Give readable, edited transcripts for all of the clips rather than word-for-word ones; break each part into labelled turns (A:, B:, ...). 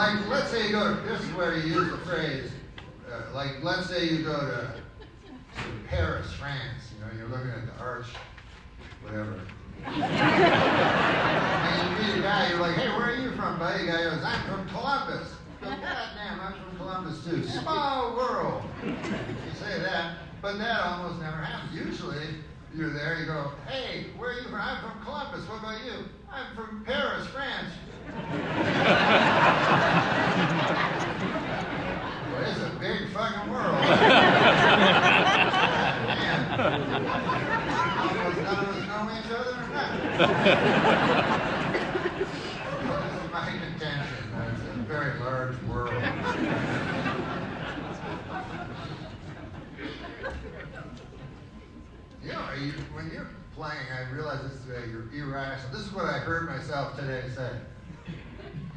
A: Like, let's say you go to, this is where you use the phrase, like, let's say you go to Paris, France, you know, you're looking at the arch, whatever. And you meet a guy, you're like, hey, where are you from, buddy? The guy goes, I'm from Columbus. You go, God damn, I'm from Columbus too. Small world. You say that, but that almost never happens. Usually, you're there, you go, hey, where are you from? I'm from Columbus. What about you? I'm from Paris, France. Well, it's a big fucking world. Man. Almost none of us know each other or nothing. Well, this is my contention. It's a very large world. You know, when you're playing, I realize this is you're irrational. This is what I heard myself today say.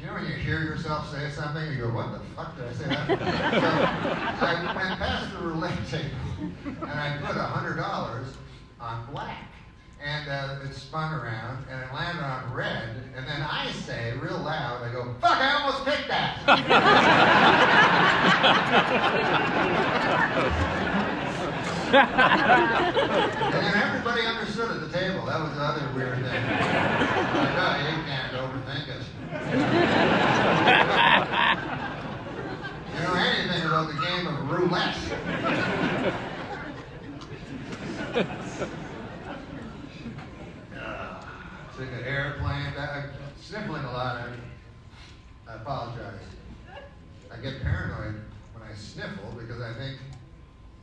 A: You know when you hear yourself say something, you go, what the fuck did I say that? So I went past the roulette table, and I put $100 on black. And it spun around, and it landed on red, and then I say, real loud, I go, fuck, I almost picked that! And then everybody understood at the table. That was the other weird thing. Like, oh, you can't overthink it. You know anything about the game of roulette? Took an airplane. I'm sniffling a lot. I apologize. I get paranoid when I sniffle because I think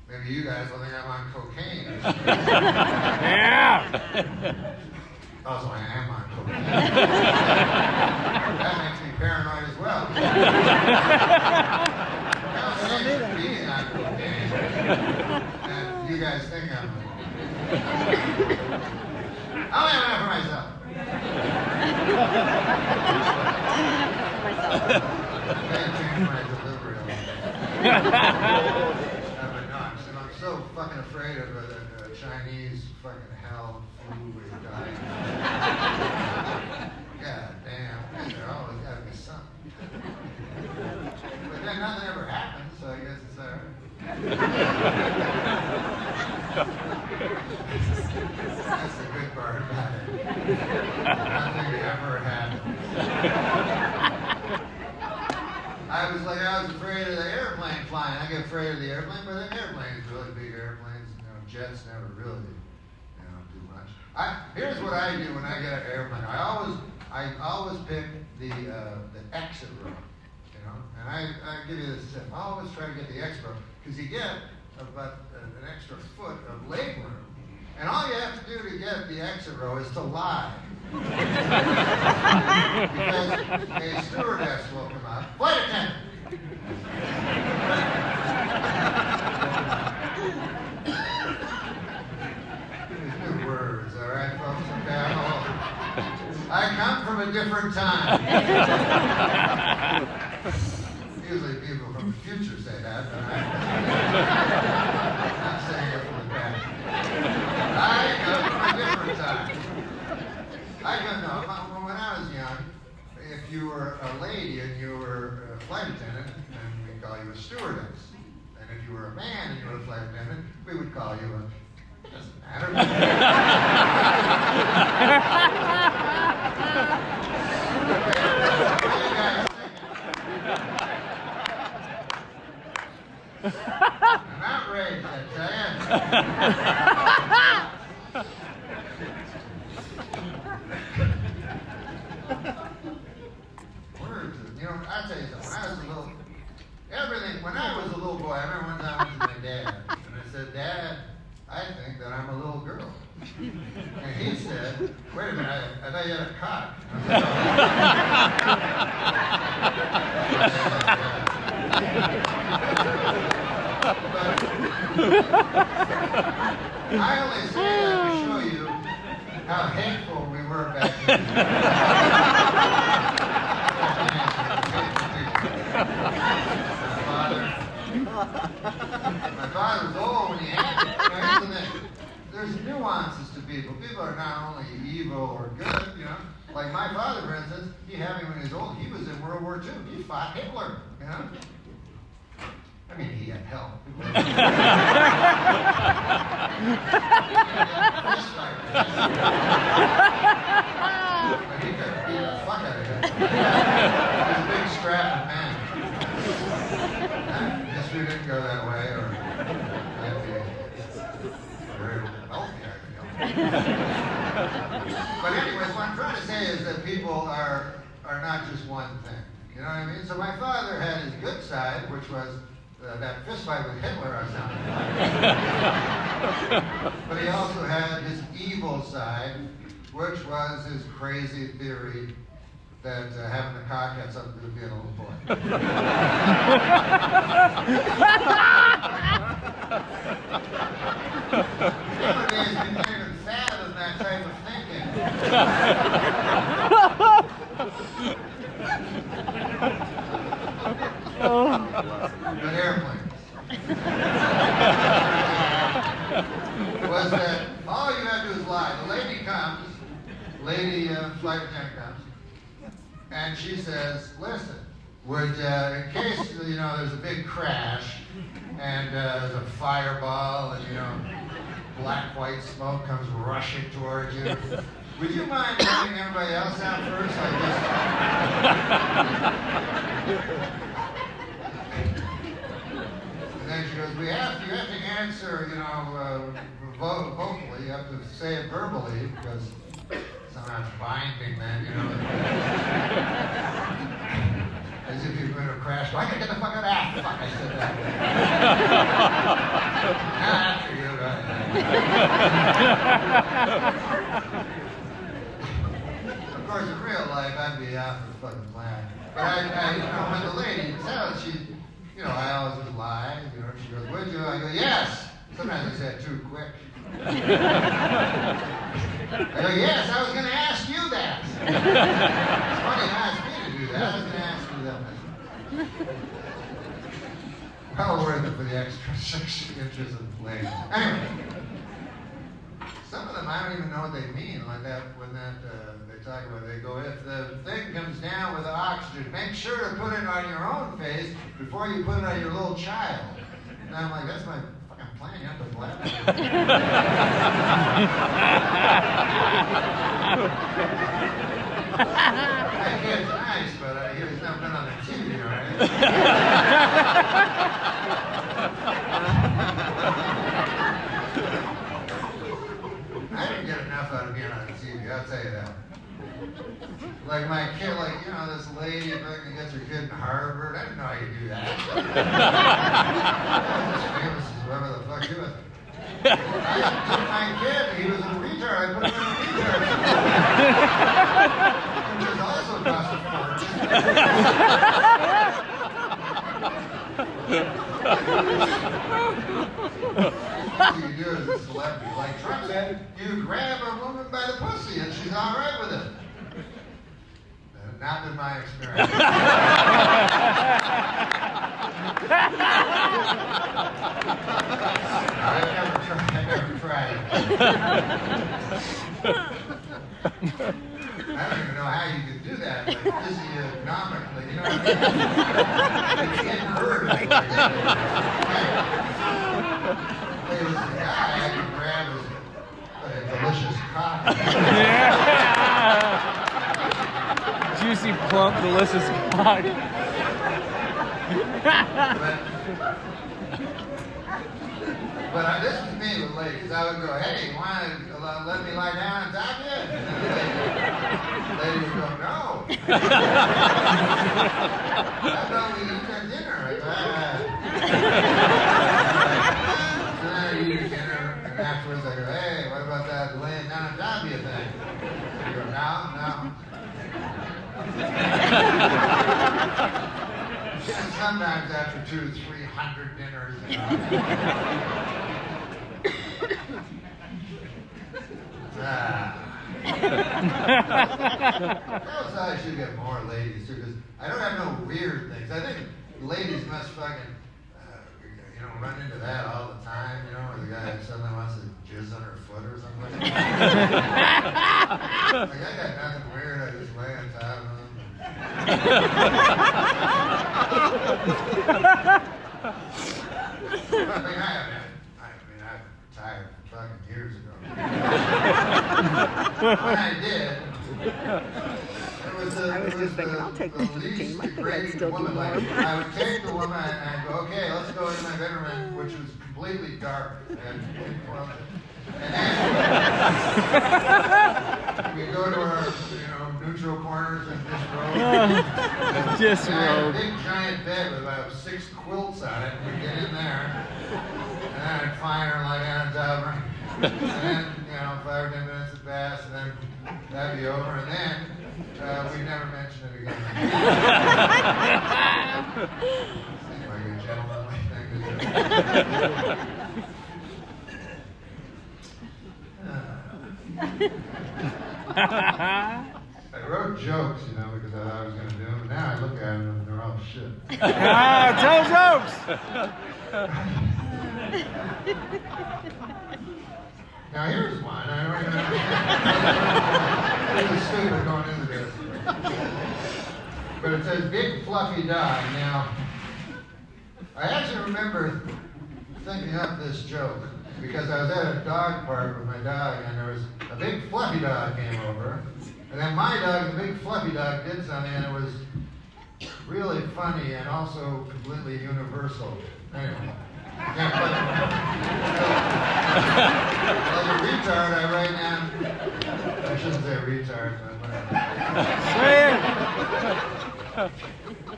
A: maybe you guys will think I'm on cocaine or something.
B: Yeah!
A: Also, I am on cocaine. That makes me paranoid as well. Being on cocaine. And you guys think I'm on. I'll have enough for myself. I changed my delivery a little. I'm so fucking afraid of a Chinese fucking hell food where you die. God damn, there always gotta be something. But then nothing ever happens, so I guess it's alright. That's the good part about it. Nothing ever happens. I was afraid of the airplane flying. I get afraid of the airplane, but the airplanes, really big airplanes, jets never really, do much. Here's what I do when I get an airplane. I always pick the exit row, and I give you this tip. I always try to get the exit row because you get about an extra foot of leg room. And all you have to do to get the exit row is to lie. Because a stewardess will come up. Flight attendant! These new words, all right, folks? Okay, I come from a different time. Usually people from the future say that, but I'm not saying it from the past. I come from a different time. When I was young, if you were a lady and you were a flight attendant, then we'd call you a stewardess. And if you were a man and you were a flight attendant, we would call you a... Doesn't matter. I'm outraged, I tell you. Words, I'll tell you something. When I was a little boy, I remember one time I went to my dad, and I said, Dad, I think that I'm a little girl. And he said, wait a minute, I thought you had a cock. I only say that to show you how hateful we were back then. My father was old when he had it. Here's the thing. There's nuances to people. People are not only evil or good, Like my father for instance, he had me when he was old. He was in World War II. He fought Hitler, you know? I mean, he had help. But he could beat the fuck out of him. He was a big strapping man. History didn't go that way, or I'd be very wealthy, I feel. But anyways, what I'm trying to say is that people are not just one thing. You know what I mean? So my father had his good side, which was that fist fight with Hitler I sounded like. But he also had his evil side, which was his crazy theory that having a cock had something to do with being a little boy. Nowadays, we can't even fathom that type of thinking. But airplanes. Was that all you have to do is lie. The lady comes, flight attendant comes, and she says, listen, would, in case, you know, there's a big crash, and there's a fireball, and, you know, black, white smoke comes rushing towards you, would you mind letting everybody else out first? And then she goes, you have to answer, you know, vocally, you have to say it verbally, because somehow it's binding then, you know. As if you're going to crash. Why can't I get the fuck out of that? Fuck, I said that. Now after you, Of course, in real life, I'd be out for the fucking plan. But you know, when the lady tells, you know, I always would lie. You know, she goes, would you? I go, yes. Sometimes I say it too quick. I go, yes, I was going to ask you that. It's funny you asked me to do that. I was going to ask you that. Well worth it for the extra 6 inches of length. Anyway, some of them I don't even know what they mean. Like that, when they talk about, they go, if the thing comes down with the oxygen, make sure to put it on your own face before you put it on your little child. And I'm like, that's my fucking plan. You have to blab it. That kid's nice, but he was never been on the TV, right? I didn't get enough out of being on the TV, I'll tell you that. Like my kid, like, you know, this lady that gets her kid in Harvard, I didn't know how you do that. I was as famous as whoever the fuck you was. I took my kid, he was a retard, I put him in a retard school. Which is also cost a fortune. What you do as a celebrity, like Trump said, you grab a woman by the pussy and she's all right with it. Not in my experience. I've never tried it. I don't even know how you could do that, like physiognomically, you know what I mean? It's getting hurt. There was a guy I could grab his delicious cock.
B: Yeah. Juicy, plump, delicious cock.
A: But this was me with ladies. I would go, hey, you want to let me lie down on top of you? And the lady would go, no. I thought we eat our dinner. So then I eat your dinner, and afterwards I go, hey, what about that laying down on top of you thing? You go, no. And sometimes after 200-300 dinners, you know. Also, I should get more ladies too, because I don't have no weird things. I think ladies must fucking run into that all the time, where the guy suddenly wants to jizz on her foot or something like that. Like, I got nothing weird, I just lay on top of him. I retired fucking years ago. When I did,
C: I was just thinking, I'll take this to the team. I think I'd still do more.
A: I would take the woman and I'd go, okay, let's go into my bedroom, which was completely dark. And then we go to our, neutral corners and disrobe.
B: Disrobe.
A: I had a big giant bed with about 6 quilts on it. We'd get in there, and then I'd find her like on top of her. And then, 5 or 10 minutes would pass, and then that'd be over, and then we'd never mention it again. Seems like a gentlemanly thing to do. I wrote jokes, because I thought I was going to do them, and now I look at them and they're all shit.
B: Tell jokes!
A: Now here's one. I don't even know. This is stupid going into this. But it says big fluffy dog. Now, I actually remember thinking up this joke because I was at a dog park with my dog and there was a big fluffy dog came over. And then my dog, the big fluffy dog, did something and it was really funny and also completely universal. Anyway. Yeah, like a retard, I write down. I shouldn't say retard, but whatever.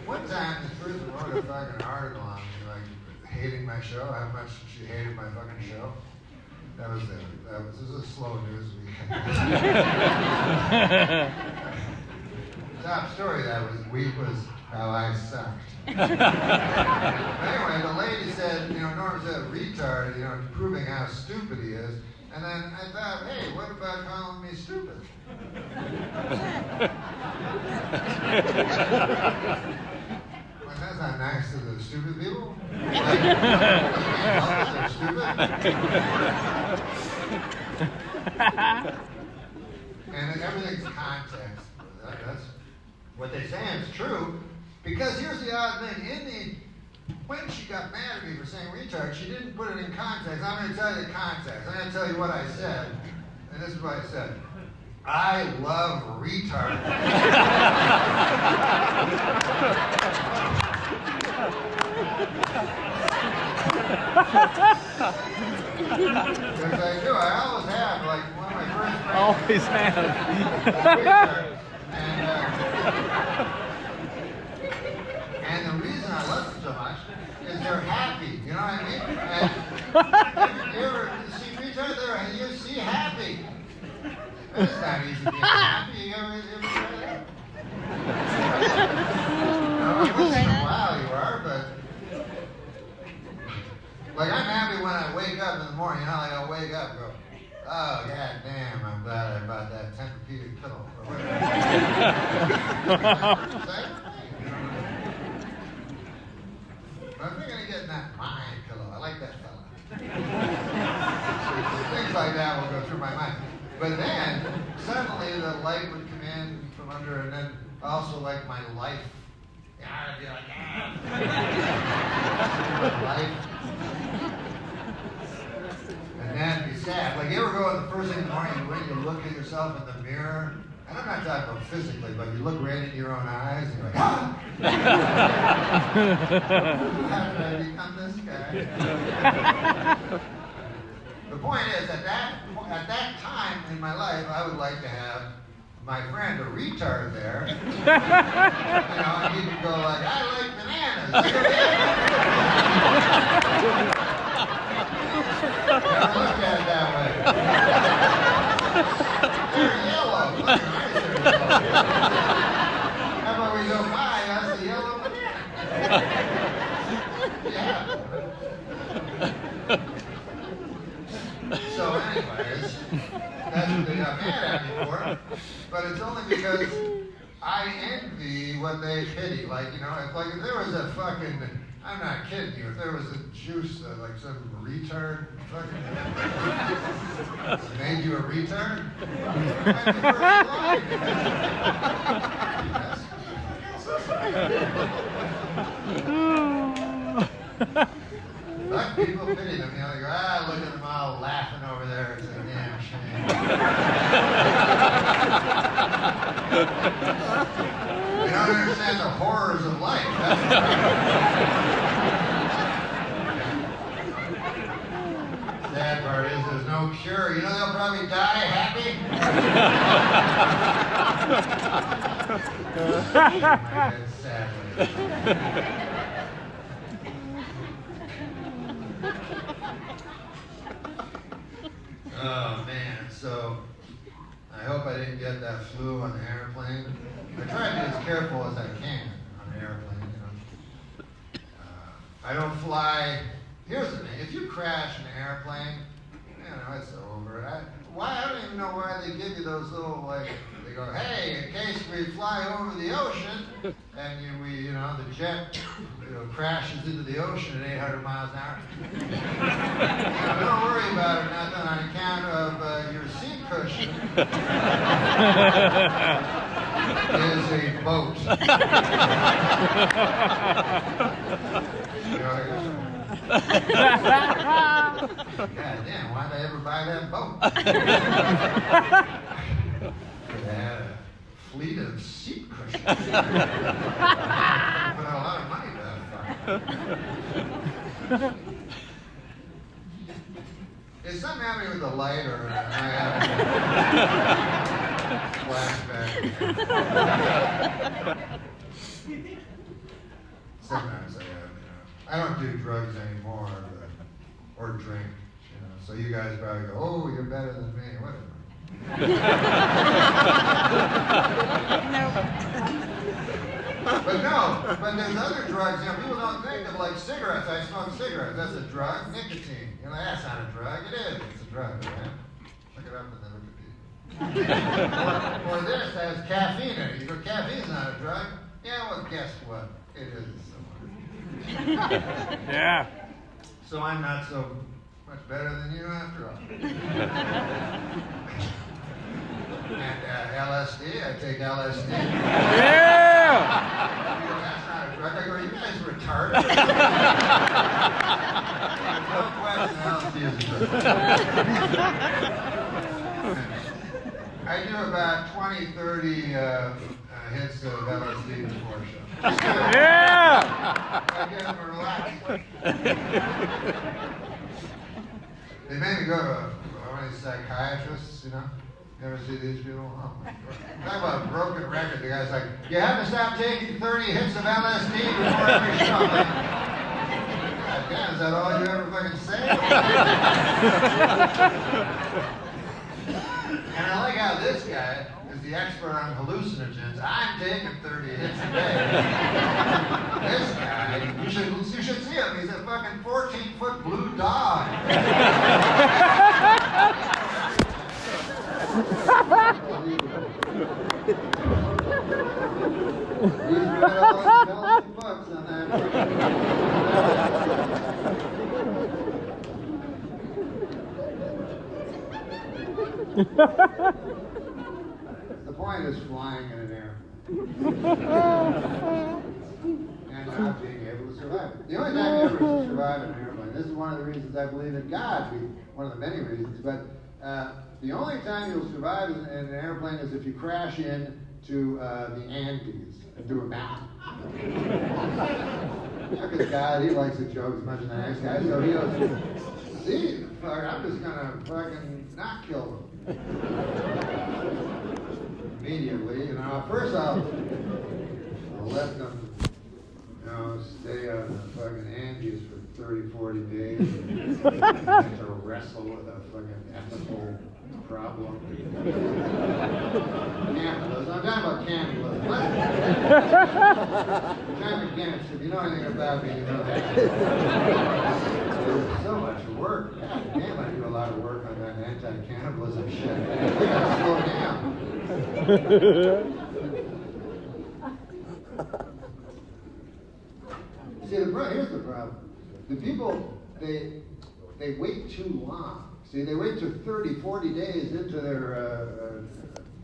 A: One time, this person wrote a fucking article on me, like hating my show, how much she hated my fucking show. That was it. This was a slow news week. Top story that week was how I sucked. Anyway, the lady said, Norm said retard, proving how stupid he is. And then I thought, hey, what about calling me stupid? Well, that's not nice to the stupid people. Like, they're stupid. And everything's context. That's what they say, and it's true. Because here's the odd thing. When she got mad at me for saying retard, she didn't put it in context. I'm going to tell you the context. I'm going to tell you what I said. And this is what I said. I love retard. Because I do. I always have. Like, one of my first friends.
B: Always have.
A: And the reason I love them so much is they're happy. You know what I mean? And you ever see retards? You see happy. It's not easy being happy. You ever try that? Once in a while you are, but like I'm happy when I wake up in the morning. Like I'll wake up and go, oh, god damn, I'm glad I bought that Tempur-Pedic pillow. Or whatever. I'm thinking of getting that mine pillow. I like that fella. Things like that will go through my mind. But then, suddenly the light would come in from under, and then also like my life. I'd be like, life. And then be sad. Like, you ever go the first thing in the morning when you look at yourself in the mirror? And I'm not talking about physically, but you look right into your own eyes and you're like, ah! How did I become this guy? The point is, at that time in my life, I would like to have my friend, a retard there. And he could go like, I like bananas. Never looked at it that way. They're yellow. Look at my How about we go by, that's the yellow banana. Yeah. So anyways, that's what they got mad at me for. But it's only because I envy what they pity. Like, if there was a fucking, I I'm not kidding you. If there was a juice that like some retard fucking made you a retard, it might be first line. But people pity them, you know, they go, look at them all laughing over there. It's a damn shame. They don't understand the horrors of life. That's the sad part is there's no cure. You know they'll probably die happy. It's sadly. Oh man, so I hope I didn't get that flu on the airplane. I try to be as careful as I can on the airplane, you know. I don't fly. Here's the thing, if you crash an airplane, you know, it's over. I don't even know why they give you those little, like, they go, hey, in case we fly over the ocean, and the jet, crashes into the ocean at 800 miles an hour. Don't worry about it, nothing on account of your seat cushion is a boat. God damn, why'd I ever buy that boat? Could have had a fleet of seat cushions. Put out a lot of money to that fucker. Is something happening with the light, or am I having a flashback? Sometimes I have, I don't do drugs anymore, or drink, so you guys probably go, oh, you're better than me, whatever. But there's other drugs, people don't think of, like cigarettes. I smoke cigarettes, that's a drug. Nicotine, that's not a drug. It is, it's a drug, right? Look it up in the Wikipedia. or this has caffeine in it. You go, caffeine's not a drug. Yeah, well, guess what? It is somewhat.
B: Yeah.
A: So I'm not so much better than you after all. And LSD, I take LSD.
B: Yeah!
A: That's not a drug. I go, you guys retarded. No question, LSD is a drug. I do about 20, 30 hits of LSD before a show.
B: Yeah!
A: I get them to relax. They made me go to one of these psychiatrists, You ever see these people? Oh my God. Talk about a broken record. The guy's like, you have to stop taking 30 hits of LSD before every show. Like, God damn, is that all you ever fucking say? And I like how this guy is the expert on hallucinogens. I'm taking 30 hits a day. This guy, you should see him. He's a fucking 14-foot blue dog. He's read all these books on that. The point is flying in an airplane. And not being able to survive it. The only time you ever survive in an airplane, this is one of the reasons I believe in God, one of the many reasons, but the only time you'll survive in an airplane is if you crash into the Andes, into a mountain. Because God, he likes to joke as much as the next guy, so he goes, see, fuck, I'm just gonna fucking not kill them. Immediately, first I'll let them, stay on the fucking Andes for 30, 40 days and have to wrestle with a fucking ethical problem. Cannibalism. I'm talking about cannibalism. John McGinnis, if you know anything about me, you know that. There's so much work. God damn, I do a lot of work on that anti-cannibalism shit. We gotta slow down. See, here's the problem. The people, they wait too long. See, they wait till 30, 40 days into their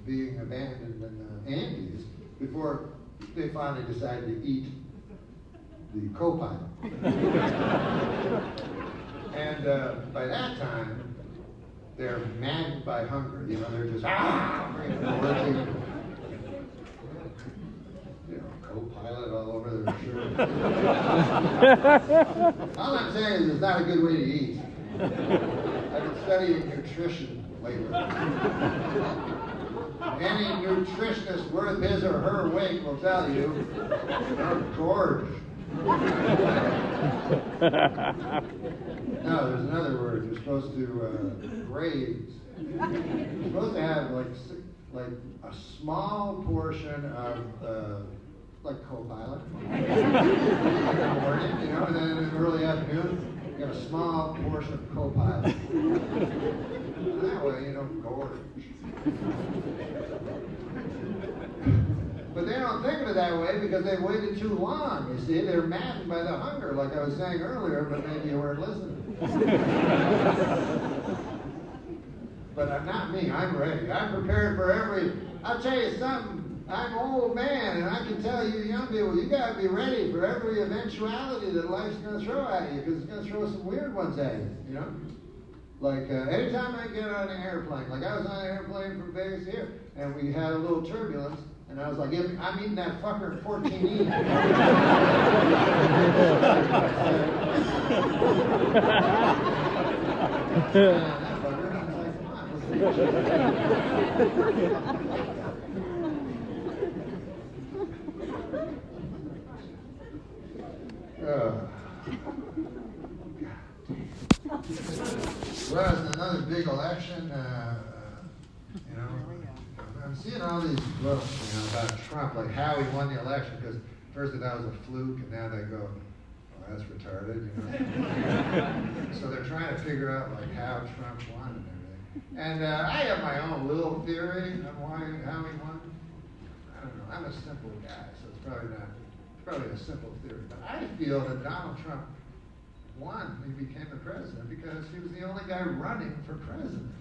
A: being abandoned in the Andes before they finally decide to eat the co-pilot. And by that time, they're maddened by hunger. You know, they're just working. Co-pilot all over their shirt. All I'm saying is it's not a good way to eat. I've been studying nutrition lately. Any nutritionist worth his or her weight will tell you, don't gorge. No, there's another word. You're supposed to graze. You're supposed to have like a small portion of like co-pilot. In the morning, you know, and then in the early afternoon, you got a small portion of co-pilot. That way you don't gorge. But they don't think of it that way because they've waited too long. You see, they're maddened by the hunger, like I was saying earlier, but maybe you weren't listening. But I'm not me. I'm ready. I'm prepared for every. I'll tell you something. I'm an old man, and I can tell you young people, you got to be ready for every eventuality that life's going to throw at you, because it's going to throw some weird ones at you, you know? Like, anytime I get on an airplane, like I was on an airplane from Vegas here, and we had a little turbulence, and I was like, I'm eating that fucker at 14E. That fucker, I was like, come on, let's well, it's another big election. You know, I'm seeing all these books, you know, about Trump, like how he won the election. Because first they thought it was a fluke, and now they go, "Oh, that's retarded," you know. So they're trying to figure out like how Trump won and everything. And I have my own little theory on how he won. I don't know. I'm a simple guy, so it's probably a simple theory. But I feel that Donald Trump won. He became the president because he was the only guy running for president.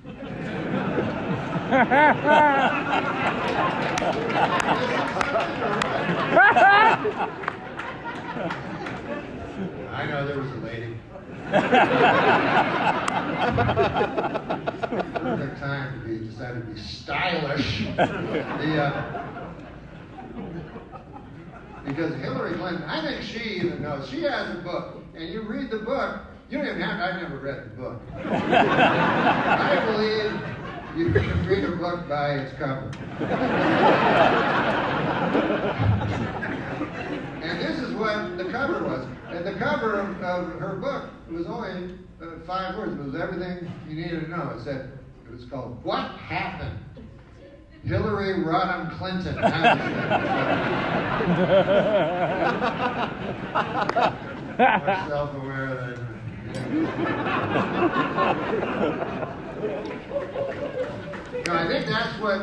A: I know there was a lady. Perfect time to be decided to be stylish. Because Hillary Clinton, I think she even knows. She has a book, and you read the book. You don't even have to. I've never read the book. I believe you can read a book by its cover. And this is what the cover was. And the cover of her book was only 5 words. It was everything you needed to know. It was called "What Happened." Hillary Rodham Clinton. More self-aware than. No, I think that's what.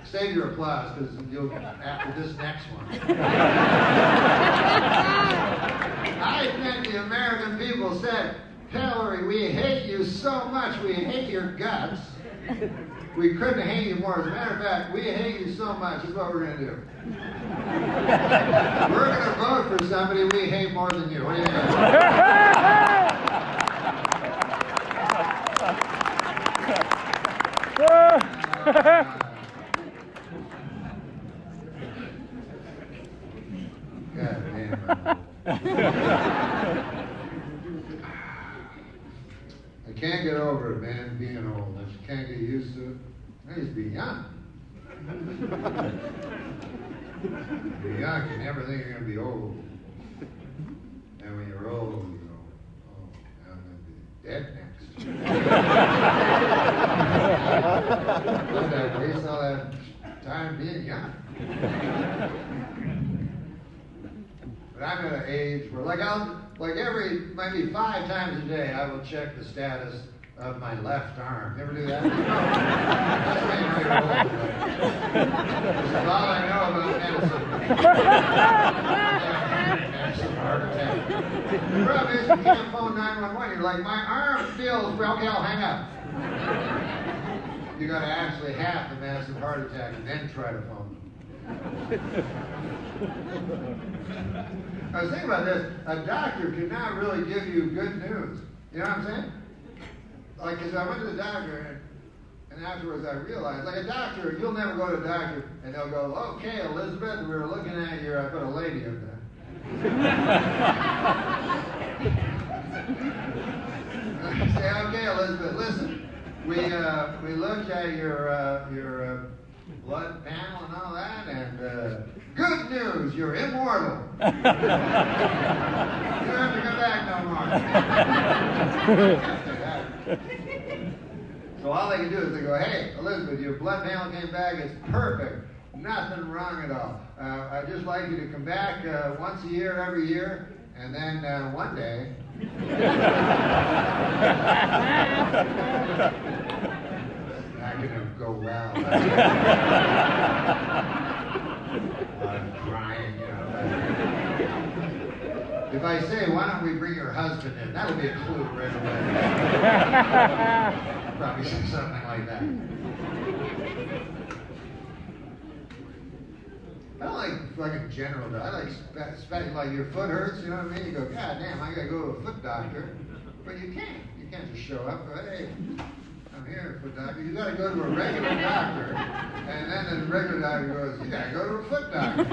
A: Save your applause, because you'll after this next one. I think the American people said, "Hillary, we hate you so much. We hate your guts. We couldn't hate you more. As a matter of fact, we hate you so much. This is what we're going to do. We're going to vote for somebody we hate more than you. What do you think?" God damn. I can't get over it, man, being old. I just can't get used to it. I used to be young. You're young, you never think you're going to be old. And when you're old, you go, "Oh, now I'm going to be dead next." Why did I waste all that time being young? But I'm at an age where, maybe 5 times a day, I will check the status of my left arm. You ever do that? That's when you're old. This is all I know about medicine. Have some heart attack. The problem is you can't phone 911. You're like, my arm feels, well, okay, I'll hang up. You got to actually have the massive heart attack and then try to phone them. I was thinking about this. A doctor cannot really give you good news. You know what I'm saying? Like, because I went to the doctor and afterwards I realized, like a doctor, you'll never go to a doctor and they'll go, okay, Elizabeth, we were looking at your, I put a lady up there. I say, okay, Elizabeth, listen. We looked at your blood panel and all that, and good news, you're immortal. You don't have to come back no more. So all they can do is they go, hey, Elizabeth, your blood panel came back, it's perfect. Nothing wrong at all. I'd just like you to come back once a year, every year, and then one day. Not gonna go well. I'm crying, you know. If I say, why don't we bring your husband in? That'll be a clue right away. Probably say something like that. I don't like fucking general doctor. I like like your foot hurts, you know what I mean? You go, God damn, I gotta go to a foot doctor. But you can't. You can't just show up. Go, hey, I'm here, foot doctor. You gotta go to a regular doctor. And then the regular doctor goes, you gotta go to a foot doctor.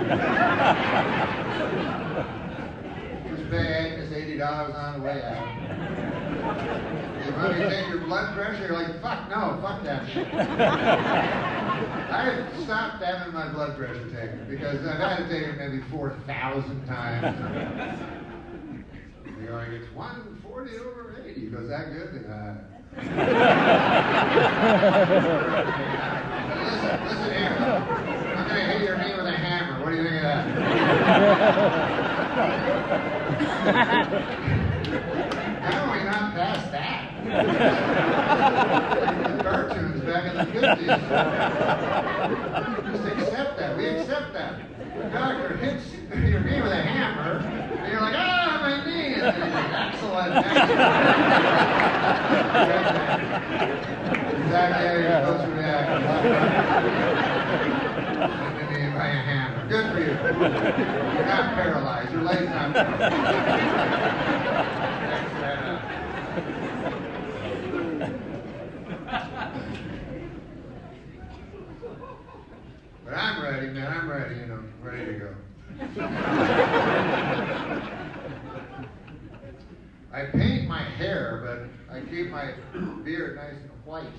A: Just pay Agnes $80 on the way out. You want me to take your blood pressure? You're like, fuck no, fuck that shit. I stopped having my blood pressure taken because I've had to take it maybe 4,000 times. You're like, it's 140/80. He goes, that good? Listen here. I'm going to hit your knee with a hammer. What do you think of that? How are we not past that? Cartoons back in the 50s. Just accept that. We accept that. The doctor hits your knee with a hammer, and you're like, ah, my knee! And then he's like, excellent, excellent. Exactly how you're supposed to react. And then you buy a hammer. Good for you. You're not paralyzed. Your leg's not paralyzed. But I'm ready, man. I'm ready, you know. Ready to go. I paint my hair, but I keep my beard nice and white.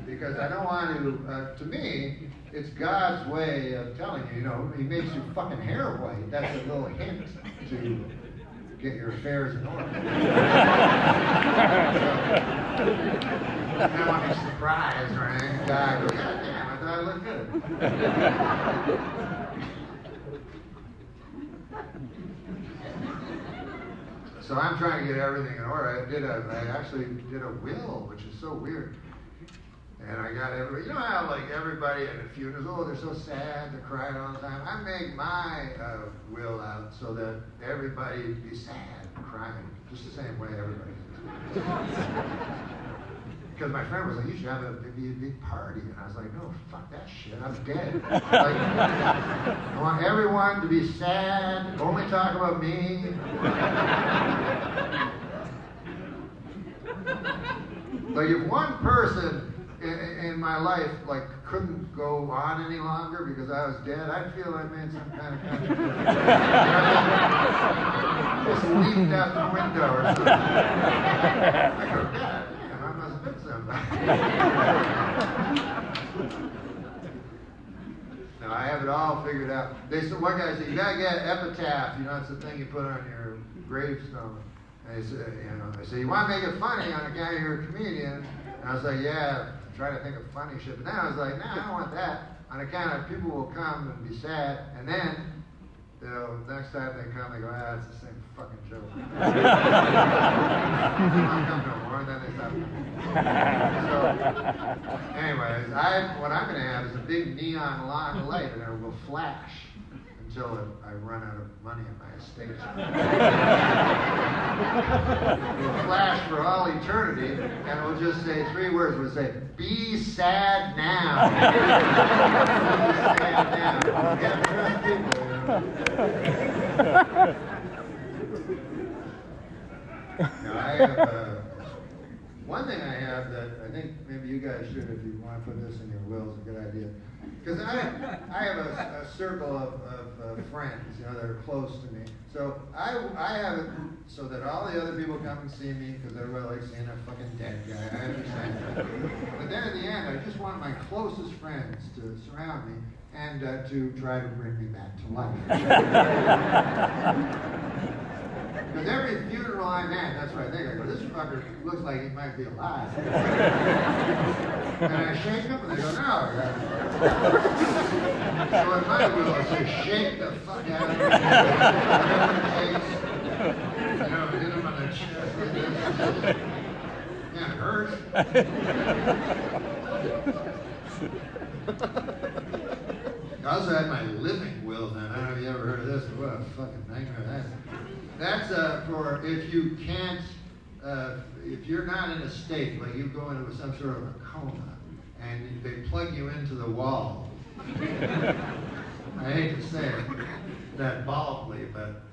A: Because I don't want to me, it's God's way of telling you, you know, he makes your fucking hair white. That's a little hint to get your affairs in order. I don't want to be surprised or anything. God goes, God damn, I thought I looked good. So I'm trying to get everything in order. I actually did a will, which is so weird. And I got everybody, you know how like everybody at the funerals, oh, they're so sad, they're crying all the time. I make my will out so that everybody be sad, crying, just the same way everybody is. Because my friend was like, you should have a big party. And I was like, no, fuck that shit, I'm dead. Like, I want everyone to be sad, only talk about me. Like if one person in my life like couldn't go on any longer because I was dead, I'd feel I made some kind of contribution. Just leaped out the window or something. I go, God damn, I must have been somebody. No, I have it all figured out. One guy said, you gotta get epitaph, you know, it's the thing you put on your gravestone. And they said, you want to make it funny on account of you're a comedian? And I was like, yeah, try to think of funny shit. But then I was like, nah, I don't want that. On account of people will come and be sad, and then next time they come, they go, it's the same fucking joke. They don't come no more, and then they stop coming. So, anyways, what I'm going to have is a big neon light, and it will flash. And until I run out of money in my estate. It'll flash for all eternity, and it will just say 3 words. It will say, "Be sad now." Be sad now. You have to trust people, Now, I have one thing I have that I think maybe you guys should, if you want to put this in your will, is a good idea. Because I have a circle of friends, that are close to me. So I have it so that all the other people come and see me because everybody likes seeing a fucking dead guy. I understand that. But then at the end, I just want my closest friends to surround me and to try to bring me back to life. Because every funeral I'm at, that's what I think. I go, this fucker looks like he might be alive. And I shake him and they go, no. So in my will, I say, shake the fuck out of him. Whatever it takes. Hit him on the chest like this. Yeah, it hurts. I also had my living will then. I don't know if you ever heard of this, but what a fucking nightmare that is. That's for if you can't, if you're not in a state, like you go into some sort of a coma, and they plug you into the wall. I hate to say it that baldly, but,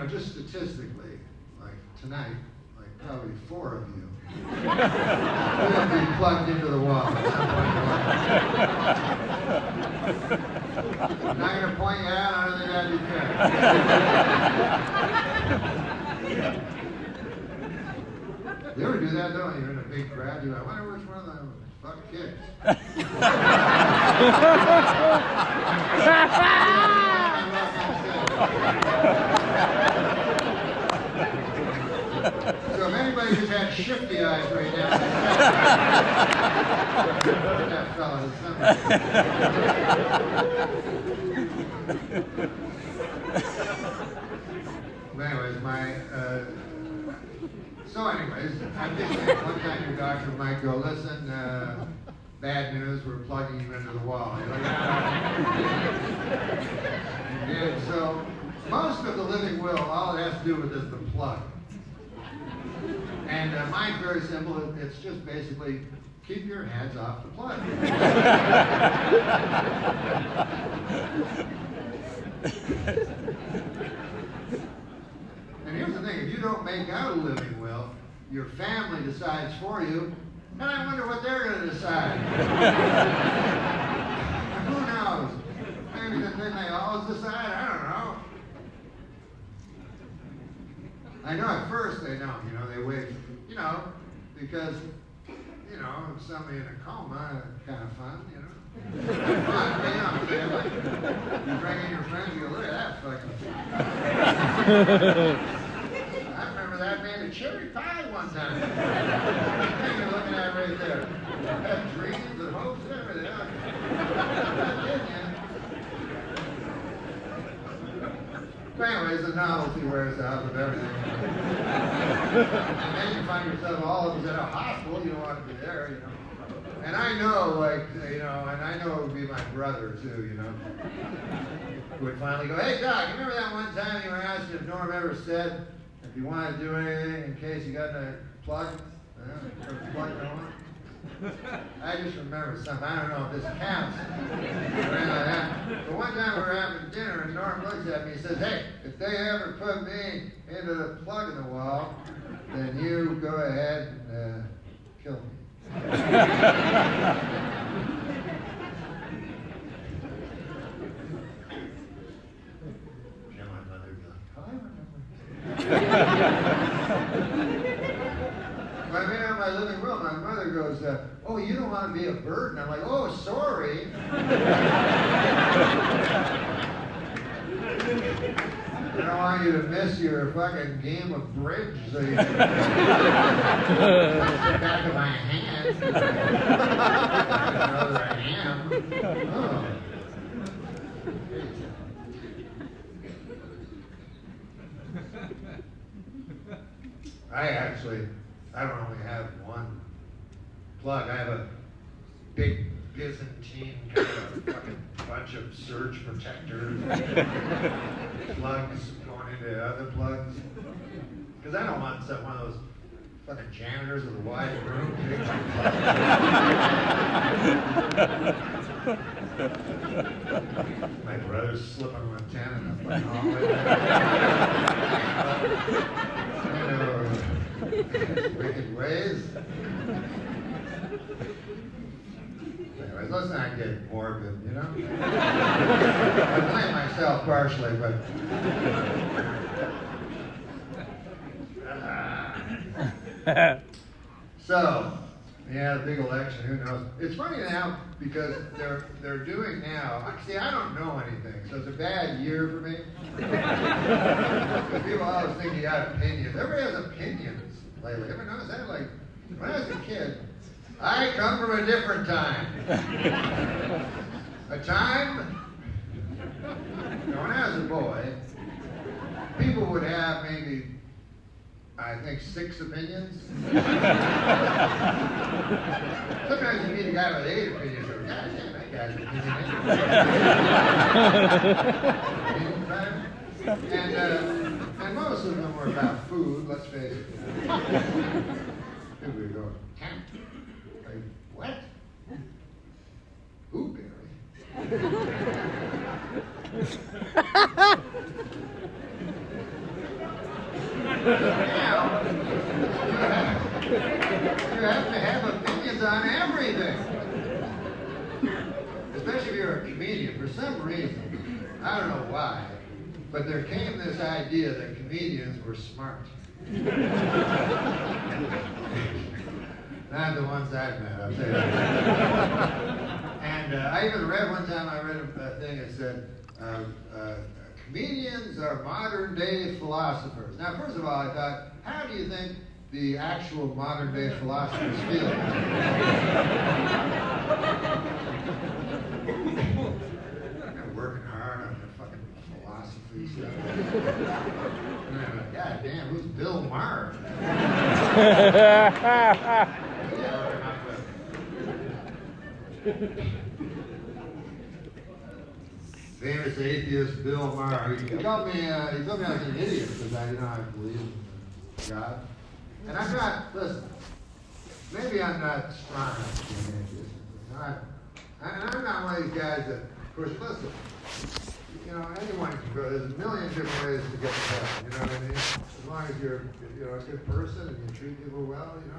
A: just statistically, like tonight, like probably 4 of you will be plugged into the wall at some point in your life. I'm not going to point you out, I don't think that'd be fair. You ever do that though? You're in a big crowd, you're like, I wonder which one of them fuck kids. So if anybody just had shifty eyes right now, that fella is something. Anyways, I'm just saying, one time your doctor might go, listen, bad news, we're plugging you into the wall. You're like, and so, most of the living will, all it has to do with is the plug. And mine's very simple. It's just basically keep your hands off the plug. And here's the thing, if you don't make out a living will, your family decides for you, and I wonder what they're going to decide. Who knows? Maybe the thing they always decide, I don't know. I know at first they don't, they wait, because, somebody in a coma, kind of fun, Fun, family. You bring in your friends, you go, look at that fucking I remember that made a cherry pie one time. Thing you're looking at right there. Had dreams and hopes and everything. But anyways, the novelty wears out of everything. And then you find yourself all of us at a hospital, you don't want to be there, And I know, and I know it would be my brother too, who would finally go, hey Doc, you remember that one time you were asked if Norm ever said if you want to do anything in case you got a plug? I just remember something. I don't know if this counts. Or anything like that. But one time we were having dinner and Norm looks at me and says, hey, if they ever put me into the plug in the wall, then you go ahead and kill me. And my mother would be like, oh, I remember. When I made out my living will, my mother goes, oh, you don't want to be a burden. I'm like, oh, sorry. I don't want you to miss your fucking game of bridge. So you can back of my hand. I know that I am. Oh. I don't only have one plug. I have a big Byzantine kind of fucking bunch of surge protectors, plugs going into other plugs. Because I don't want one of those fucking janitors with a wide room. My brother's slipping on a 10 in a fucking hallway. Wicked ways. Anyways, let's not get morbid, you know? I blame myself partially, but... So, yeah, the big election, who knows? It's funny now, because they're doing now... See, I don't know anything, so it's a bad year for me. Because people always think you got opinions. Everybody has opinions lately. Ever notice that? Like, when I was a kid... I come from a different time. A time, when I was a boy, people would have maybe, I think, 6 opinions. Sometimes you meet a guy with 8 opinions, or, God damn, that guy's opinion. And most of them were about food, let's face it. Here we go. What? Blueberry? Now, you have to have opinions on everything. Especially if you're a comedian. For some reason, I don't know why, but there came this idea that comedians were smart. Not the ones I've met, I'll tell you that. And I even read one time, I read a thing that said, comedians are modern day philosophers. Now, first of all, I thought, how do you think the actual modern day philosophers feel? They're working hard on their fucking philosophy stuff. God damn, who's Bill Maher? Famous atheist Bill Maher. He told me I was an idiot because I believe in God. And I'm not, listen, maybe I'm not strong enough to be an atheist. I'm not one of these guys that push, listen, anyone can go. There's a million different ways to get to heaven, you know what I mean? As long as you're, a good person and you treat people well, and you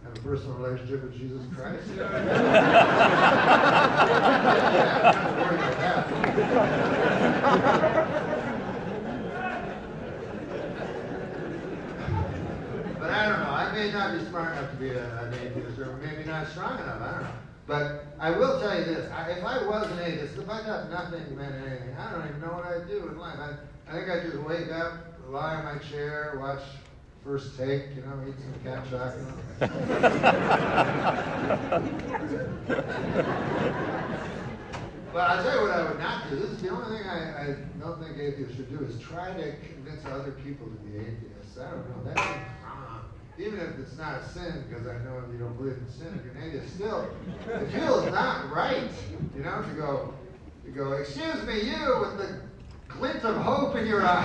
A: have a personal relationship with Jesus Christ, you know what I mean? I'm not worried about that. But I don't know. I may not be smart enough to be an atheist, or maybe not strong enough. I don't know. But I will tell you this, if I was an atheist, if I thought nothing meant anything, I don't even know what I'd do in life. I think I'd just wake up, lie in my chair, watch First Take, eat some cat chocolate. But I'll tell you what I would not do. This is the only thing I don't think atheists should do, is try to convince other people to be atheists. I don't know, that seems wrong. Even if it's not a sin, because I know you don't believe in sin, if you're an atheist, still, it feels not right, to go, excuse me, you with the glint of hope in your eye.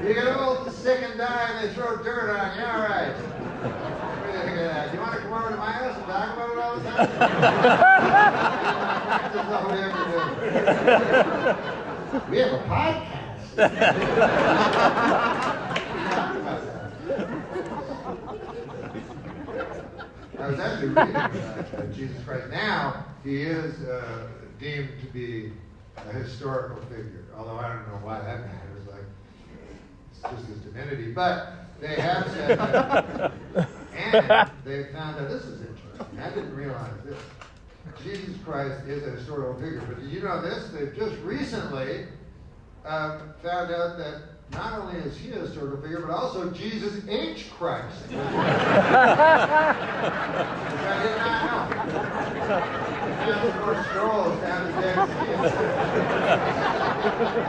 A: You get old and sick and die and they throw dirt on you, all right. What do you think of that? You want to come over to my house and talk about it all the time? That's all we ever do. We have a podcast. I was actually reading about Jesus Christ. Now, he is deemed to be a historical figure, although I don't know why that matters. Like, it's just his divinity. But they have said that, and they found out, this is interesting, I didn't realize this. Jesus Christ is a historical figure, but did you know this? They've just recently found out that not only is he a historical figure, but also Jesus H. Christ. Which I did not know. And of course, scrolls down his Dead Sea.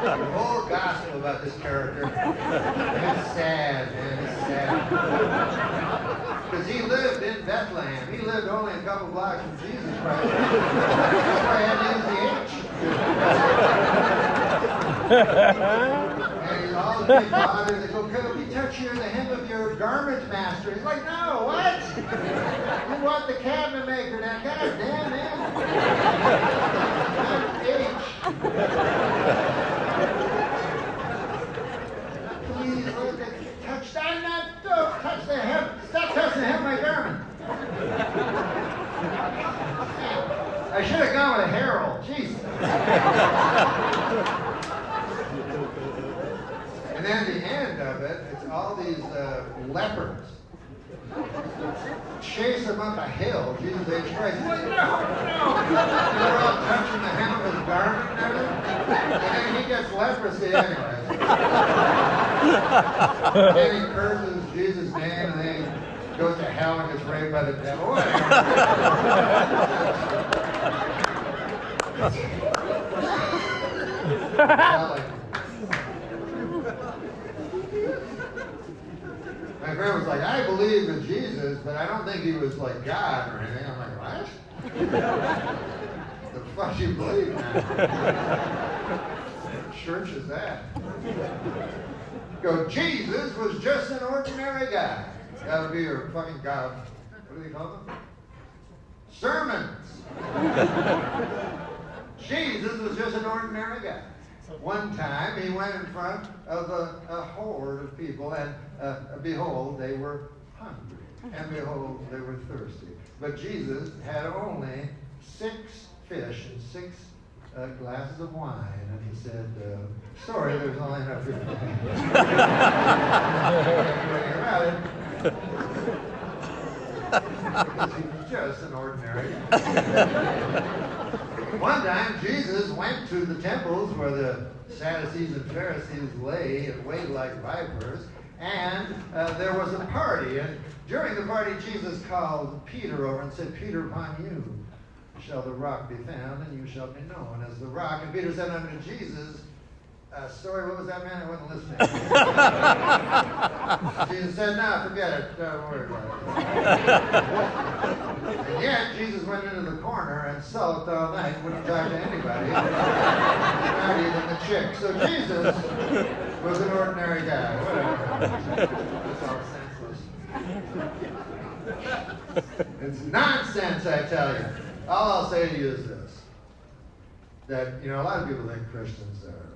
A: The whole gospel about this character. It's sad, man. It's sad. Because he lived in Bethlehem. He lived only a couple blocks from Jesus Christ. That's why I had to use the H. And all the big fathers, they go, "Can we touch you in the hem of your garment, master?" He's like, "No, what? You want the cabinet maker now? God damn, man. H. Please, look at, touch that, don't touch the hem. Stop touching the hem of my garment." I should have gone with a herald. Jeez. And then the end of it, it's all these lepers chase him up a hill. Jesus H. Christ. He's like, "No, no." They're all touching the hem of his garment and everything. And then he gets leprosy anyway. And then he curses Jesus' name, and then he goes to hell and gets raped by the devil. Whatever. My friend was like, "I believe in Jesus, but I don't think he was like God or anything." I'm like, "What? The fuck you believe in that? What church is that?" Go, "Jesus was just an ordinary guy." That would be your fucking God. What do they call them? Sermons. Jesus was just an ordinary guy. One time he went in front of a horde of people, and behold, they were hungry, and behold, they were thirsty. But Jesus had only 6 fish and 6 glasses of wine, and he said, "Sorry, there's only enough for you." Because he was just an ordinary guy. One time, Jesus went to the temples where the Sadducees and Pharisees lay and waited like vipers, and there was a party. And during the party, Jesus called Peter over and said, "Peter, upon you shall the rock be found, and you shall be known as the rock." And Peter said unto Jesus, "Sorry, what was that, man? I wasn't listening." Jesus said, "No, forget it. Don't worry about it." And yet, Jesus went into the corner and sulked all night, wouldn't talk to anybody, not even the chick. So Jesus was an ordinary guy. Whatever. It's all senseless. It's nonsense, I tell you. All I'll say to you is this: that a lot of people think Christians are,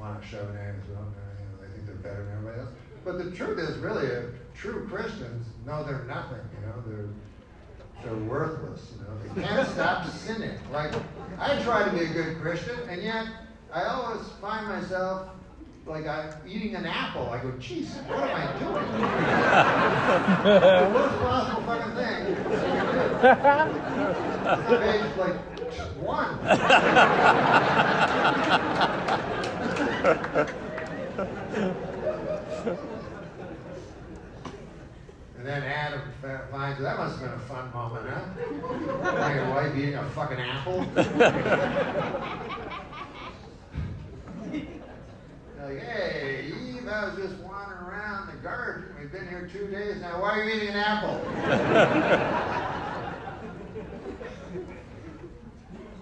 A: want to shove names with them. They think they're better than everybody else. But the truth is, really, true Christians know they're nothing. They're worthless. They can't stop sinning. Like, I try to be a good Christian, and yet I always find myself like I'm eating an apple. I go, "Jeez, what am I doing?" The worst possible fucking thing. Page like 1. And then Adam finds that must have been a fun moment, huh? Your wife eating a fucking apple. Like, "Hey, Eve, I was just wandering around the garden. We've been here 2 days now. Why are you eating an apple?"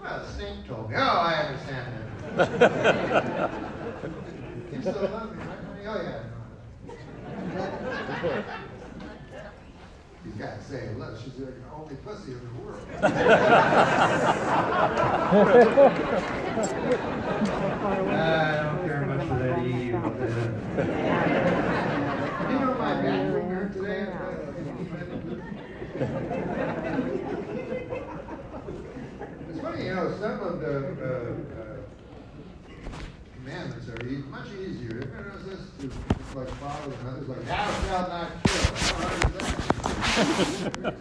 A: "Well, the snake told me." "Oh, I understand that." "You still love me, right, honey?" "Oh, yeah." You gotta say, "Look, she's the only pussy in the world."
C: Far away.
A: I don't care much for that Eve. You know my back finger today? It's funny, some of the commandments are much easier. You ever notice this? To like follow and others, like, "Thou shalt not kill." How hard is that?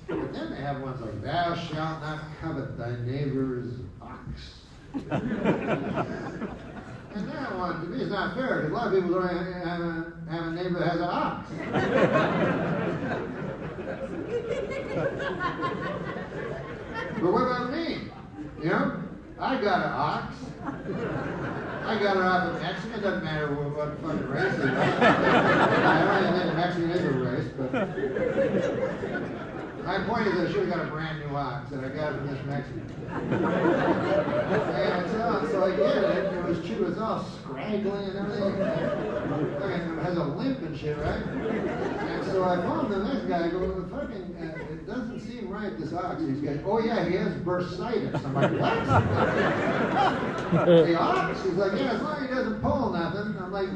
A: But then they have ones like, "Thou shalt not covet thy neighbor's ox." And that one, to me, is not fair, because a lot of people don't have a neighbor that has an ox. But what about me? You know? I got an ox. I got her off of Mexican. It doesn't matter what fucking race it is. I don't even think the Mexican is a race, but my point is I should have got a brand new ox, and I got it from this Mexican. And so I get it. It was cheap. It was all scraggly and everything. It has a limp and shit, right? And so I phoned the next guy. I go, fucking, it doesn't seem right, this ox. He's going, oh yeah, he has bursitis. I'm like, what? The ox? He's like, yeah, as long as he doesn't pull nothing. I'm like,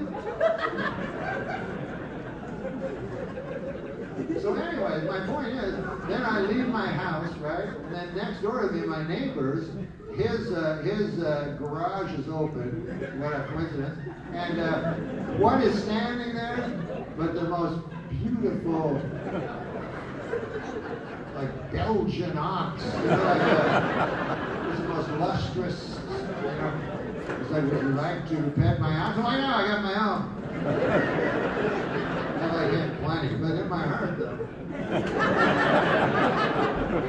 A: so anyways, my point is, then I leave my house, right? And then next door to me, my neighbors, his garage is open. What a coincidence. And what is standing there but the most beautiful, like Belgian ox. It's the most lustrous, you know. It's like, would you like to pet my ox? I'm like, no, I got my own. I like him plenty, but in my heart, though.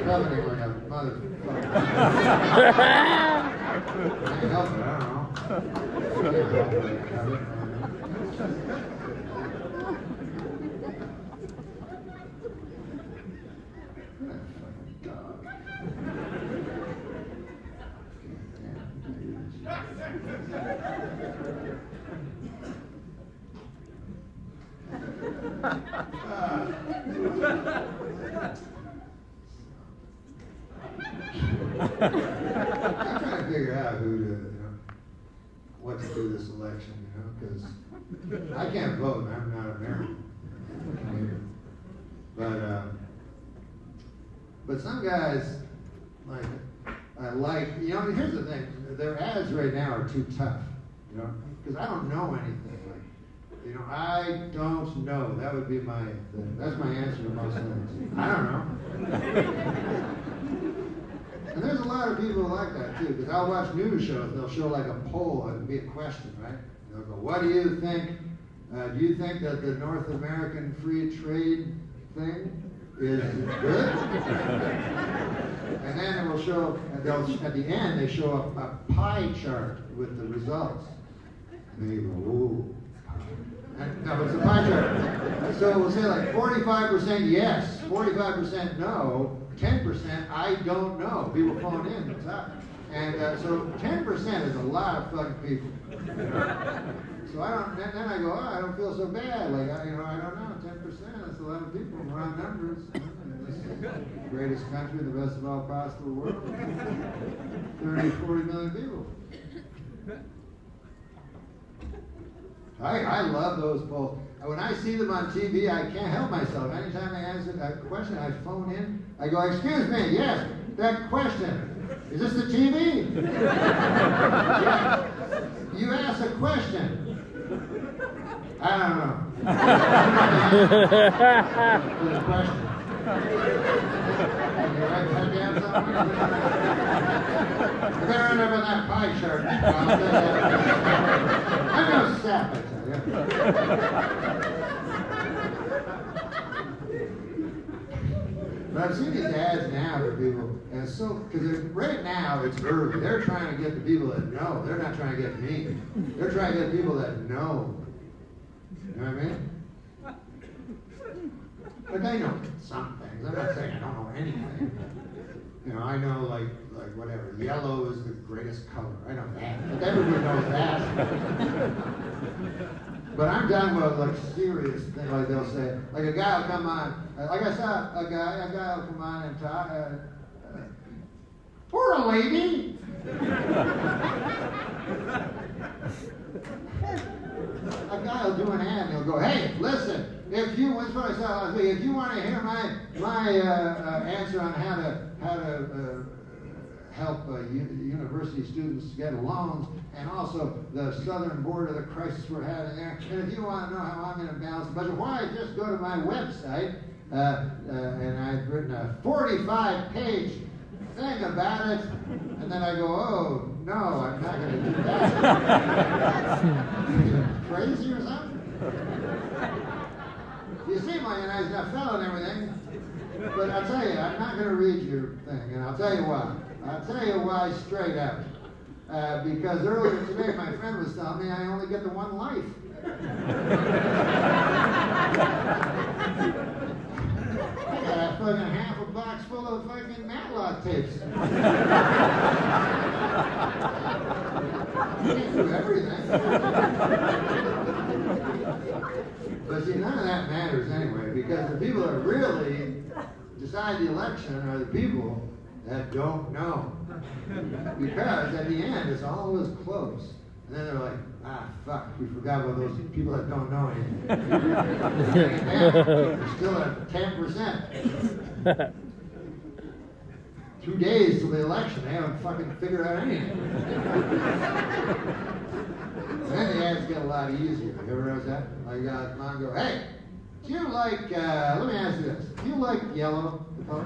A: Coveting like a motherfucker. I can help it, I don't know. I can't help it, I have it. I'm trying to figure out who to, what to do this election, because I can't vote. I'm not American. But some guys, here's the thing. Their ads right now are too tough, because I don't know anything. I don't know. That would be my thing. That's my answer to most things. I don't know. And there's a lot of people like that too, because I'll watch news shows. They'll show like a poll, and it'll be a question, right? They'll go, "What do you think? Do you think that the North American free trade thing is good?" And then it will show. At the end, they show a pie chart with the results. And you go, "Ooh." No, it's a pie chart. So we'll say like 45% yes, 45% no, 10% I don't know. People phone in, what's up? And so 10% is a lot of fucking people. So then I go, I don't feel so bad. Like, I don't know, 10%, that's a lot of people, round numbers. This is the greatest country, the best of all possible world. 30, 40 million people. I love those polls. When I see them on TV, I can't help myself. Anytime they answer a question, I phone in. I go, "Excuse me, yes, that question. Is this the TV?" "Yeah. You asked a question." "I don't know." For the question. Can you write that down somewhere? I better end up in that pie chart. I'm no sap, I tell you. But I've seen these ads now for people, and it's so, because right now it's early. They're trying to get the people that know. They're not trying to get me. They're trying to get people that know. You know what I mean? But I know some things. I'm not saying I don't know anything. I know like whatever. Yellow is the greatest color. I know that. But everybody knows that. But I'm talking about like serious things. Like they'll say, like a guy will come on. Like I saw a guy will come on and talk. For a lady. A guy will do an ad and he'll go, "Hey, listen. If you want to hear my answer on how to help university students get loans, and also the southern border, the crisis we're having there, and if you want to know how I'm going to balance the budget, why just go to my website?" And I've written a 45-page thing about it, and then I go, "Oh, No, I'm not going to do that. You crazy or something? You seem like a nice enough fellow and everything, but I'll tell you, I'm not going to read your thing, and I'll tell you why. I'll tell you why straight up. Because earlier today, my friend was telling me I only get the one life. I got a fucking half a box full of fucking Matlock tapes. You can't do everything. But see, none of that matters anyway, because the people that really decide the election are the people that don't know. Because at the end, it's always close. And then they're like, ah, fuck, we forgot about those people that don't know anything. They're still at 10%. 2 days till the election, they haven't fucking figured out anything. And then the ads get a lot easier. You ever notice that? Like, come on, go, hey, do you like, let me ask you this. Do you like yellow? The color?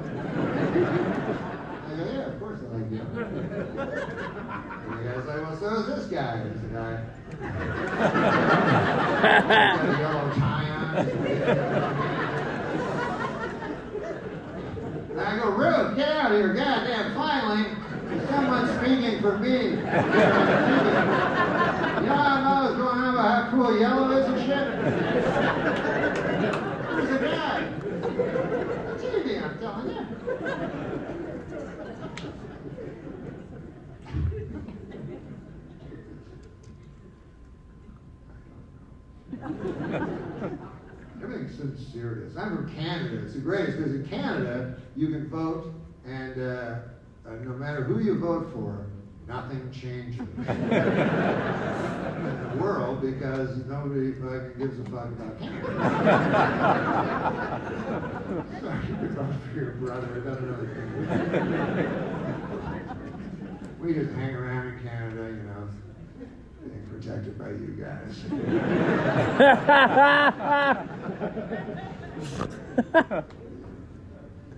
A: I go, yeah, of course I like yellow. And the guy's like, well, so is this guy. There's the guy. He's got a yellow tie on. And I go, Ruth, get out of here, goddamn, finally, someone's speaking for me. You know how I was going on about how cool yellow is and shit? Where's the guy? TV, I'm telling you. Everything's so serious. I'm from Canada. It's the greatest because in Canada you can vote, and no matter who you vote for, nothing changes in the world because nobody fucking gives a fuck about Canada. Sorry to vote for your brother. It doesn't really think. We just hang around in Canada, you know. Being protected by you guys.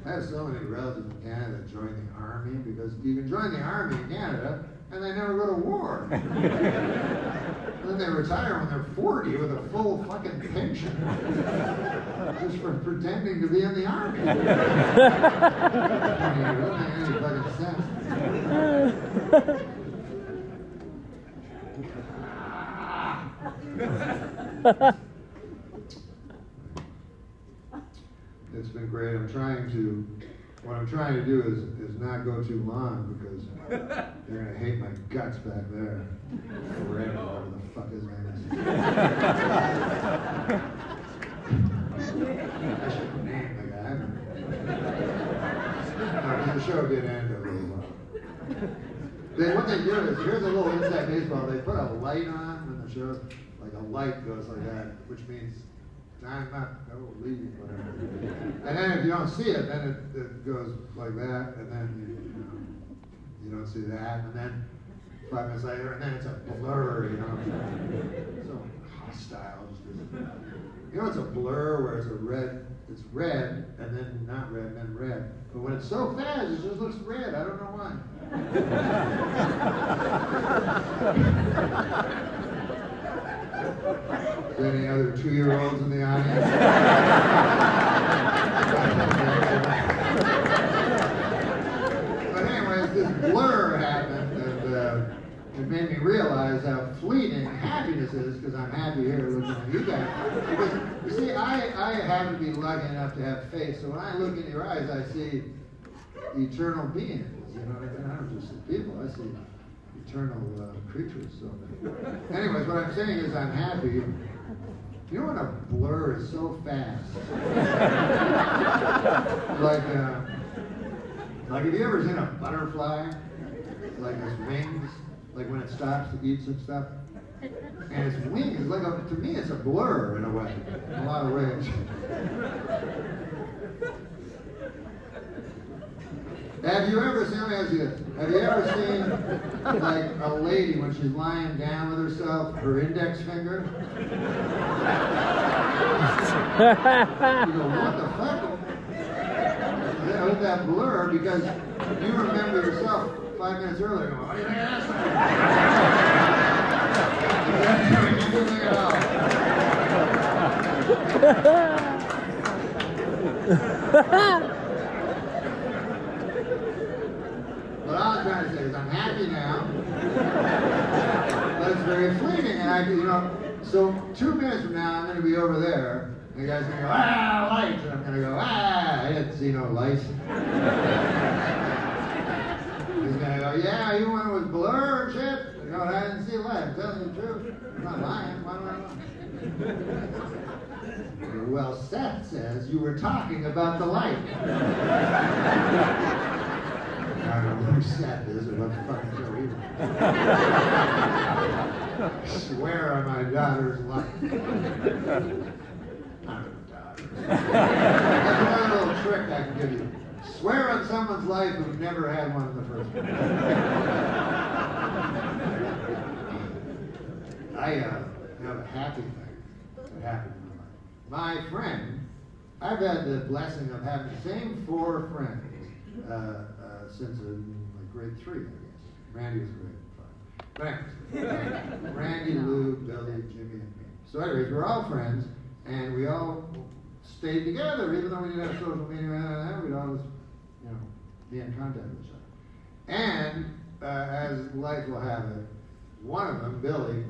A: I have so many relatives in Canada that join the army because you can join the army in Canada and they never go to war. And then they retire when they're 40 with a full fucking pension just for pretending to be in the army. It doesn't make any fucking sense. It's been great. What I'm trying to do is not go too long because they're gonna hate my guts back there. Forever, whatever the fuck his name is. I should name the guy. The show did end a little while. What they do is, here's a little inside baseball. They put a light on when the show, like a light goes like that, which means time up, go, leave, whatever. And then if you don't see it, then it goes like that, and then you don't see that, and then 5 minutes later, and then it's a blur, you know. So hostile. You know, it's a blur where it's red, and then not red, and then red. But when it's so fast, it just looks red. I don't know why. Any other 2-year-olds in the audience? But anyways, this blur happened, and it made me realize how fleeting happiness is, because I'm happy here looking at you guys. Because, you see, I happen to be lucky enough to have faith, so when I look in your eyes, I see eternal beings. You know what I mean? I don't just see people, I see eternal creatures. So, anyways, what I'm saying is I'm happy. You know when a blur is so fast? like have you ever seen a butterfly? Like its wings, like when it stops to eat some stuff? And its wings is like to me it's a blur in a way, in a lot of ways. Have you ever seen, let me ask you this, have you ever seen like a lady when she's lying down with herself, her index finger? You go, what the fuck? Yeah, with that blur, because you remember yourself 5 minutes earlier, going, what do you think of this? Anything at all. What all I'm trying to say is I'm happy now, but it's very fleeting, and so 2 minutes from now I'm going to be over there, and the guy's going to go, lights, and I'm going to go, I didn't see no lights. He's going to go, yeah, you went with blur and shit. I didn't see light. I'm telling you the truth. I'm not lying. Why do I lie? Well, Seth says you were talking about the light. I don't know who Seth is or what the fucking show he was. Swear on my daughter's life. Not her daughter. That's another little trick I can give you. Swear on someone's life who never had one in the first place. I have a happy thing that happened in my life. My friend, I've had the blessing of having the same 4 friends since like grade 3, I guess. Randy was grade 5. But anyways, Randy, Lou, Billy, Jimmy, and me. So anyways, we're all friends, and we all stayed together, even though we didn't have social media or anything like that. We'd always, be in contact with each other. And as life will have it, one of them, Billy,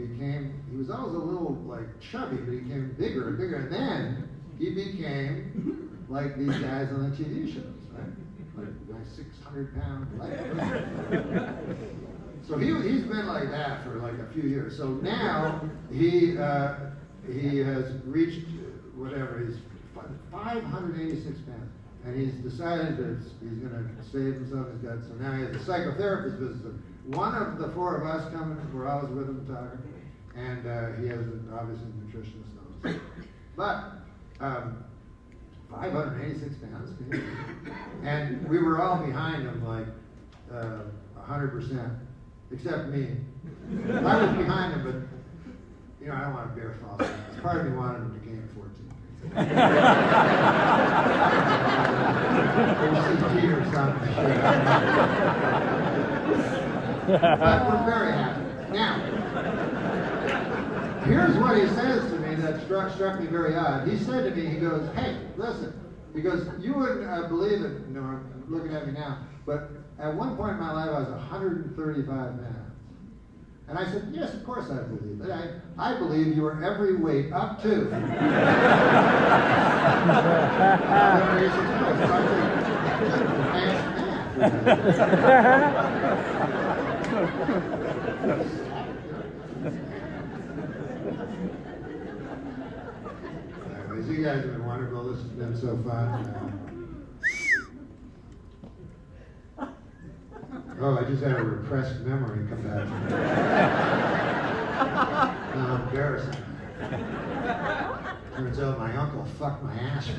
A: he was always a little like chubby, but he became bigger and bigger, and then he became like these guys on the TV shows, right? Like 600-pound light. So he's been like that for like a few years. So now he has reached whatever, he's 586 pounds. And he's decided that he's going to save himself. So now he has a psychotherapist visit. One of the 4 of us coming, we're always with him talking, and he has obviously a nutritionist knows. But 586 pounds, and we were all behind him like 100%, except me. I was behind him, but I don't want to bear false witness. Part of me wanted him to gain 14. OCD or something. But we're very happy. Now, here's what he says to me that struck me very odd. He said to me, he goes, hey, listen, he goes, you wouldn't believe it, Norm, looking at me now, but at one point in my life I was 135 pounds. And I said, yes, of course I believe it. I believe you are every weight up to. Anyways, you guys have been wonderful. This has been so fun. Oh, I just had a repressed memory come back to me. Now embarrassing. Turns out my uncle fucked my ass could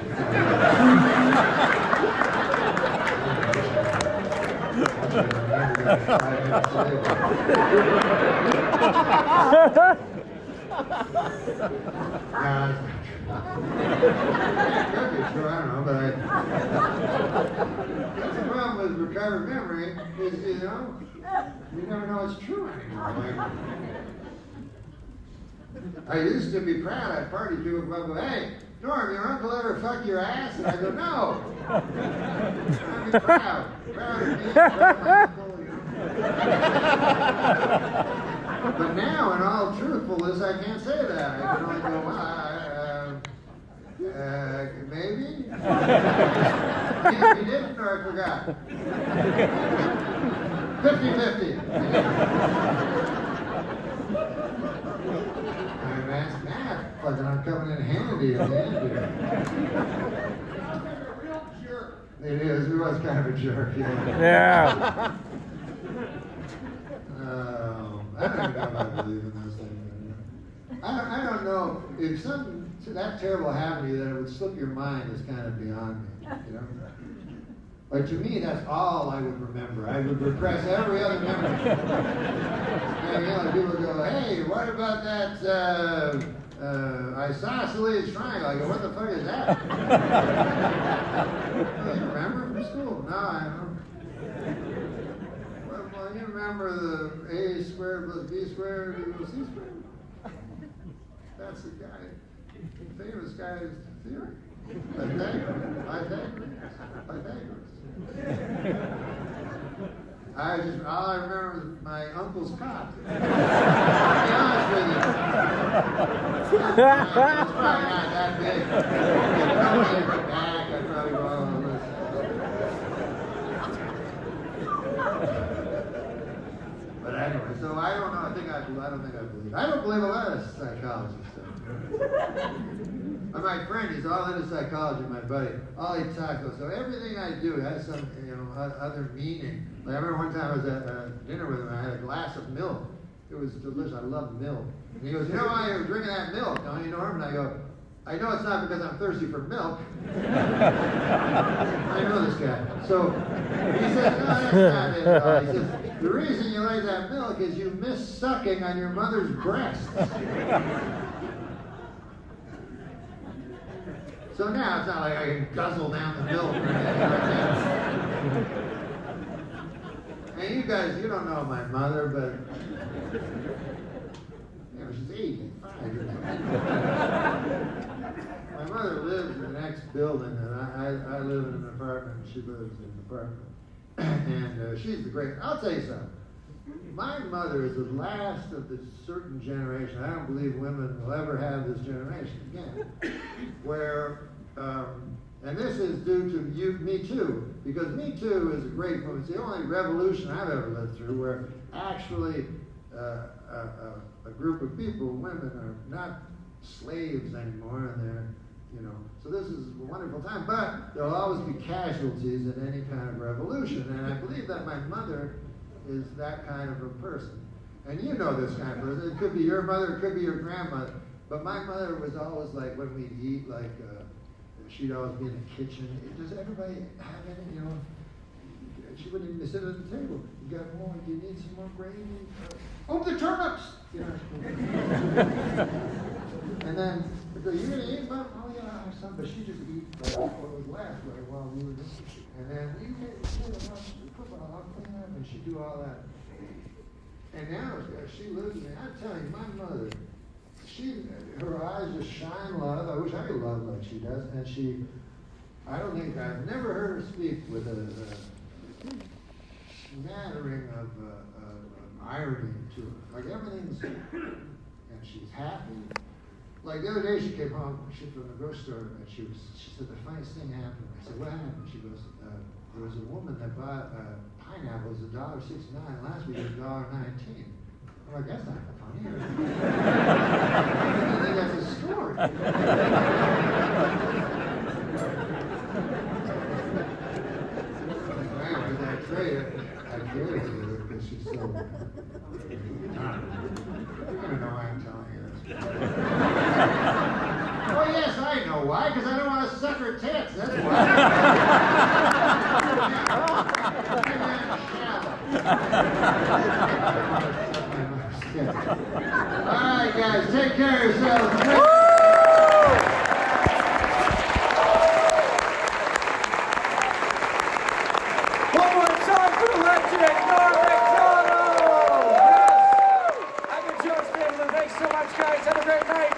A: be true, I don't know, but that's the problem with recovered memory, is, you never know it's true anymore. I used to be proud, I'd party people would go, hey, Norm, your uncle ever fuck your ass? And I go, no. I'd be proud. Proud of me, proud of my uncle, But now, in all truthfulness, I can't say that. I can only go, maybe? Either he didn't or I forgot. 50-50. That's math. Fucking I'm coming in handy at the end here. It is. He was kind of a jerk,
B: Yeah.
A: I don't even know if I believe in those things. I don't know if something that terrible happened to you that it would slip your mind is kind of beyond me. But to me, that's all I would remember. I would repress every other memory. And people go, hey, what about that isosceles triangle? I go, what the fuck is that? You remember from school? No, I don't. Well, you remember the A squared plus B squared equals C squared? That's the guy, famous guy's theory. Pythagoras. All I remember is my uncle's cock. To be honest with you. It's probably not that big. Probably in the back, I'd probably go all over this. But anyway, so I don't know. I don't think I believe. I don't believe a lot of psychology stuff. My friend, he's all into psychology, my buddy. All he talks about. So everything I do has some, other meaning. Like I remember one time I was at dinner with him. I had a glass of milk. It was delicious. I love milk. And he goes, "You know why you're drinking that milk, don't you, Norm?" And I go, "I know it's not because I'm thirsty for milk." I know this guy. So he says, "No, that's not it at all." He says, "The reason you like that milk is you miss sucking on your mother's breasts." So now it's not like I can guzzle down the milk or anything like that. And you guys, you don't know my mother, but she's 85. My mother lives in the next building, and I live in an apartment, and she lives in an apartment. And she's the great. I'll tell you something. My mother is the last of this certain generation. I don't believe women will ever have this generation again. Where, and this is due to Me Too, because Me Too is a great movement. It's the only revolution I've ever lived through where actually a group of people, women, are not slaves anymore, and they're, so this is a wonderful time. But there'll always be casualties in any kind of revolution, and I believe that my mother is that kind of a person. And you know this kind of person. It could be your mother, it could be your grandmother. But my mother was always like, when we'd eat, like, she'd always be in the kitchen. Does everybody have any, she wouldn't even sit at the table. You got more, do you need some more gravy? Oh, the turnips! And then, you gonna eat? Mom? Oh yeah, I have some. But she just eat what was left while we were eating. And then, you get football, I'll clean up, and she'd do all that. And now she lives in, I'm telling you, my mother, her eyes just shine love. I wish I could love like she does. And I've never heard her speak with a smattering of irony to her. Like everything's, and she's happy. Like the other day she came home, from the grocery store, and she said the funniest thing happened. I said, "What happened?" She goes, "There was a woman that bought pineapples $1.69. Last week it was $1.19. I'm like, "That's not funny." I think that's a story. I carried it with her because she's so. You're gonna know why I'm telling you this. Oh yes, I know why. Because I don't want to suck her tits. That's why. All right, guys, take care of yourselves.
D: One more time for the legend, Norm Macdonald! Yes! I've been Joe Stanley. Thanks so much, guys. Have a great night.